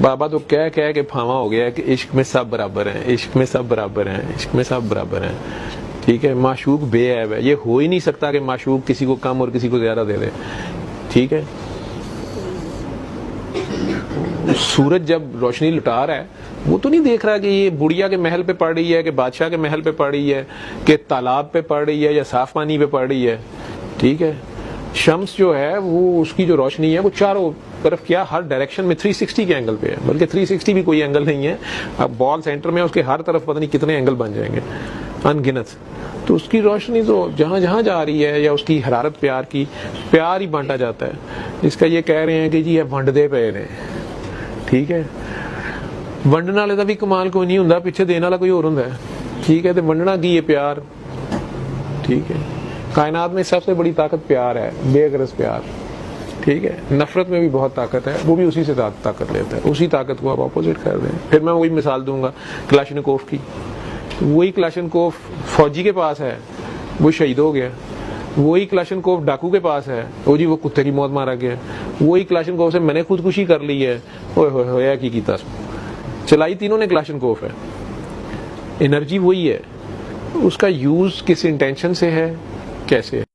بابا تو کہہ کہ پھاوا ہو گیا ہے کہ عشق میں سب برابر ہیں، عشق میں سب برابر ہیں، عشق میں سب برابر ہیں. ٹھیک ہے، معشوق بے عیب ہے. یہ ہو ہی نہیں سکتا کہ معشوق کسی کو کم اور کسی کو زیادہ دے دے. ٹھیک ہے، سورج جب روشنی لٹا رہا ہے وہ تو نہیں دیکھ رہا کہ یہ بڑھیا کے محل پہ پڑ رہی ہے کہ بادشاہ کے محل پہ پڑ رہی ہے کہ تالاب پہ پڑ رہی ہے یا صاف پانی پہ پڑ رہی ہے. ٹھیک ہے، شمس جو ہے وہ اس کی جو روشنی ہے وہ چاروں طرف کیا ہر ڈائریکشن میں 360 کے اینگل پہ ہے، بلکہ 360 بھی کوئی اینگل نہیں ہے. اب بال سینٹر میں اس کے ہر طرف پتہ نہیں کتنے اینگل بن جائیں گے، ان گنت. تو اس کی روشنی تو جہاں جہاں جا رہی ہے، یا اس کی حرارت پیار کی، پیار ہی بانٹا جاتا ہے. اس کا یہ کہہ رہے ہیں کہ جی یہ ونڈ دے پے نے. ٹھیک ہے، ونڈن والے کا بھی کمال کوئی نہیں ہوں، پیچھے دینے والا کوئی اور ہوں. ٹھیک ہے، تو ونڈنا کی یہ پیار. ٹھیک ہے، کائنات میں سب سے بڑی طاقت پیار ہے، بے غرض پیار. ٹھیک ہے، نفرت میں بھی بہت طاقت ہے، وہ بھی اسی سے طاقت لیتا ہے. اسی طاقت کو آپ اپوزٹ کر دیں. پھر میں وہی مثال دوں گا کلاشنکوف کی. وہی کلاشنکوف فوجی کے پاس ہے، وہ شہید ہو گیا. وہی کلاشنکوف ڈاکو کے پاس ہے، وہ جی وہ کتے کی موت مارا گیا. وہی کلاشنکوف سے میں نے خودکشی کر لی ہے، ہویا کی کیتا. چلائی تینوں نے کلاشنکوف ہے. انرجی وہی ہے، اس کا یوز کس انٹینشن سے ہے، کیسے ہے.